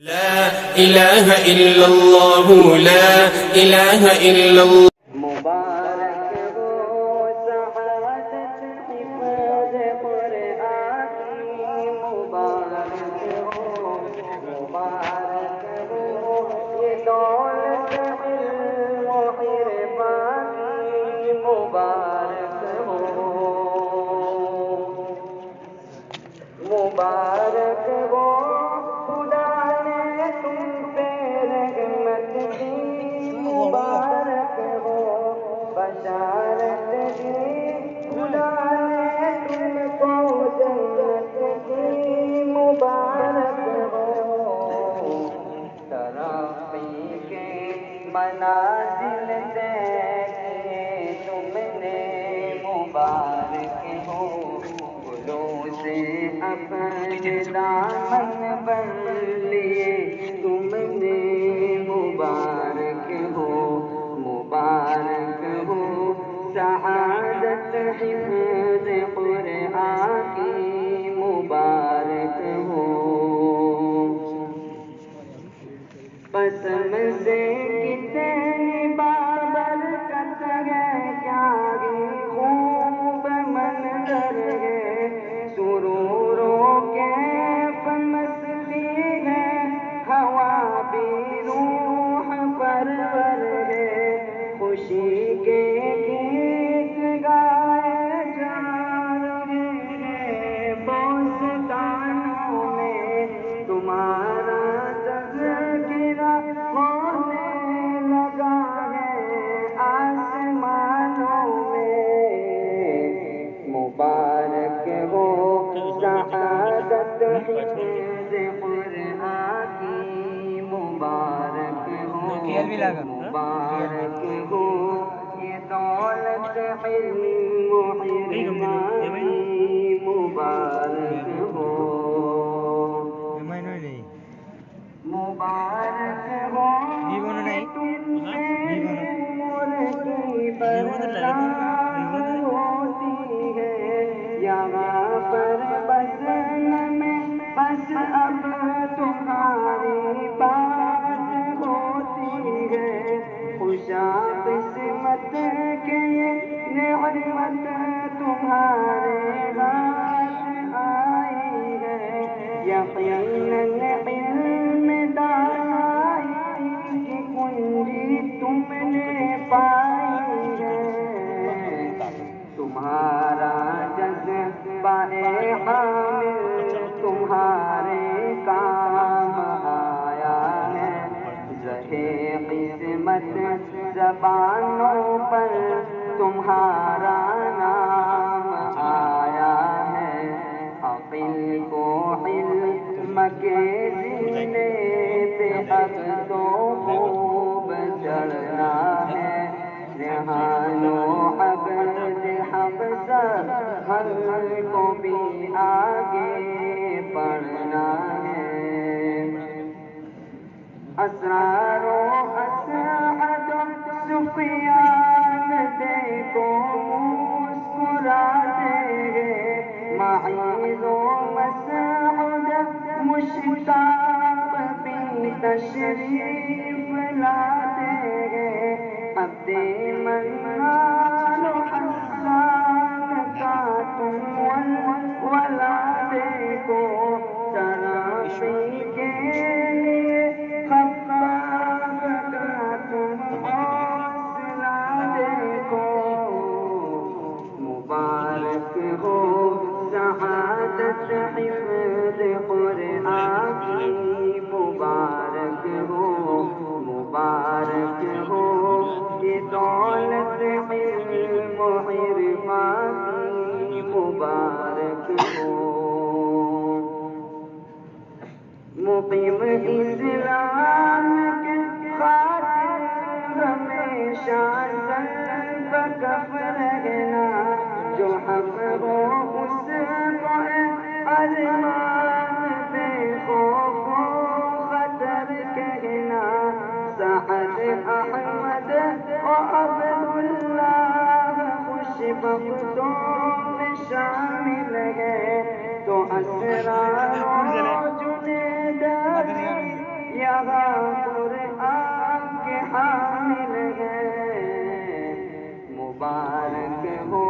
لا الہ الا اللہ لا الہ الا اللہ مبارک ہو سعادت حفظ قرآن کی مبارک ہو یہ دولت علم و عرفان کی مبارک ہو مبارک ہو خدا نے تم پہ رحمت کی مبارک ہو بشارت دی خدا نے تم کو جنت کی مبارک ہو ترقی کے منازل دیکھے تم نے مبارک ہو گلوں سے اپنے دامن بن لیے تم نے مبارک ہو سعادت حفظ قرآن کی مبارک ہو قسم سے کتنی بابرکت ہے کیا ہی خوب منظر ہے سروروں کے مستی ہے ہوا بھی روح پرور ہے خوشی کے گیت گائے جا رہے ہیں بوستانوں میں تمہارا تذکرہ ہونے لگا ہے آسمانوں میں مبارک ہو سعادت حفظ قرآن کی مبارک ہو یہ دولت علم و عرفان کی مبارک ہو مبارک ہو تم سے عمر کی برکات ہوتی ہے یہاں پر بسنے میں بس اب تمہاری بات ہوتی ہے خوشا قسمت کے یہ نعمت تمہارے ہاتھ آئی ہے یقیناً علم دانائی کی کنجی تم نے پائی ہے تمہارا جذبہ حامل تمہارے کام آیا ہے رہے قسمت زبانوں پر تمہارا نام آیا ہے عقل کو علم کے زینے پہ اب تو خوب چڑھنا ہے ریحان و عبد حفظہ ہر کو بھی آگے پڑھنا ہے اسرار و اسعد سفیان دیکھو مسکراتے ہیں معیز و مسعود مشتاق بھی تشریف لاتے ہیں عبد منان و حسان کا تم ولا دیکھو ترقی کے لیے خباب کا تم حوصلہ دیکھو مبارک ہو سعادت حفظ قرآن کی مبارک ہو یہ دولت علم و عرفان کی مبارک ہو مقیم اسلام کے خاطر ہمیشہ سربکف رہنا جو حق ہو اس کو ارمان بے خوف و خطر کہنا سعد احمد و عبداللہ خوش بختوں میں شامل ہے تو اسرار و جنید یہاں قرآن کے حامل ہیں، مبارک ہو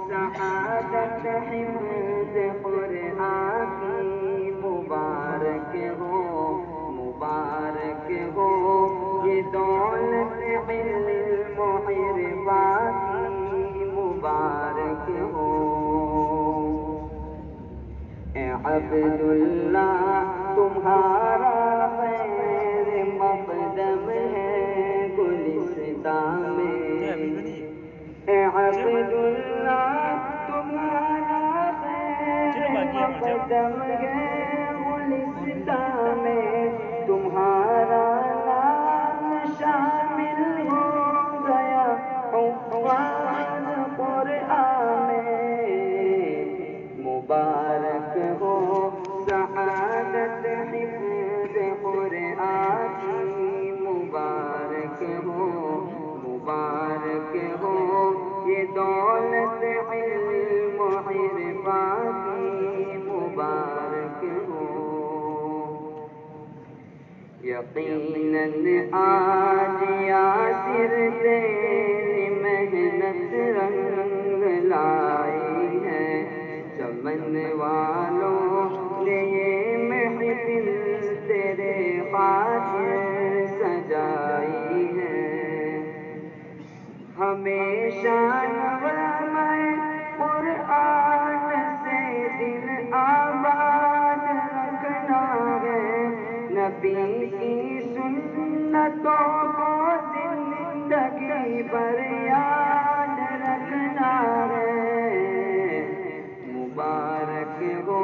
سعادت حفظ قرآن کی، مبارک ہو یہ دولت علم و عرفان کی، مبارک ہو اے عبداللہ تمہارا خیر مقدم ہے گلستان میں، اے عبداللہ تمہارا خیر مقدم ہے گلستان میں، تمہارا نام شامل ہو گیا حفاظ قرآن میں، مبارک ہو سعادت حفظ قرآن کی، مبارک ہو یہ دولت علم و عرفان کی، مبارک ہو یقیناً آج یاسر تیری محنت رنگ لائی ہے، چمن والوں نے یہ محفل تیرے خاطر سجائی ہے، ہمیشہ نغمۂ قرآن سے دل آباد رکھنا ہے، نبی کی سنتوں کو زندگی بھر یاد رکھنا ہے، مبارک ہو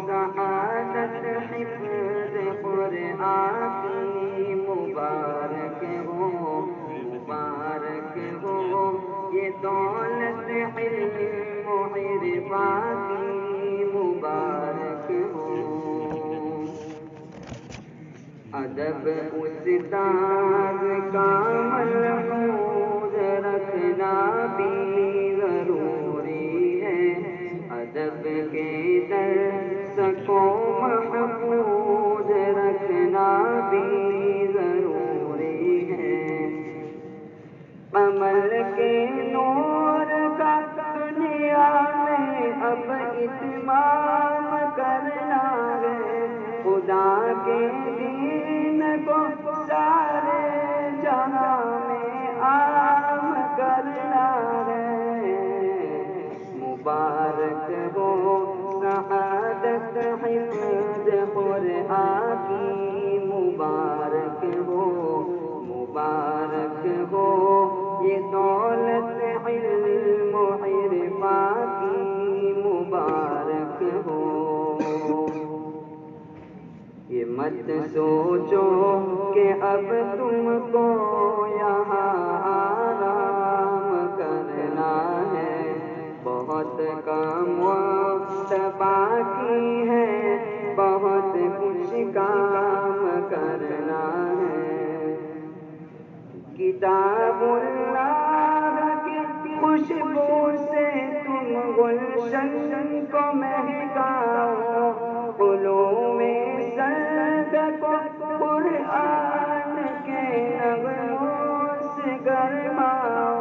سعادت حفظ قرآن کی، مبارک ہو یہ دولت علم و عرفان کی، مبارک ہو ادب استاد کا ملحوظ رکھنا بھی ضروری ہے، ادب کے درس کو محفوظ رکھنا بھی ضروری ہے، عمل کے نور کا دنیا میں اب اتمام کرنا ہے، خدا کے دین کو سارے جہاں میں عام کرنا ہے، مبارک ہو سعادت حفظ قرآن کی، مبارک ہو یہ دولت علم و عرفان کی، مبارک ہو یہ مت سوچو کہ اب تم کو یہاں آرام کرنا ہے، بہت کام وقت باقی ہے، بہت کچھ کام کرنا ہے، کتاب اللہ کی خوشبو سے تم گلشن کو مہکاؤ، علوم سرد کو قرآن کے نغموں سے گرماؤ،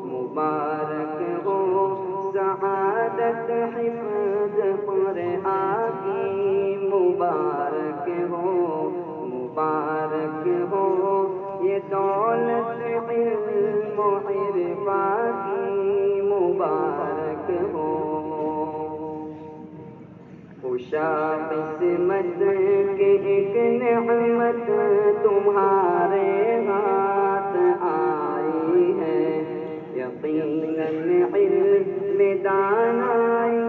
مبارک ہو سعادت حفظ قرآن کی، مبارک ہو یہ دولت علم و عرفان کی، مبارک ہو خوشا قسمت کی ایک نعمت تمہارے ہاتھ آئی ہے، یقیناً علم دانائی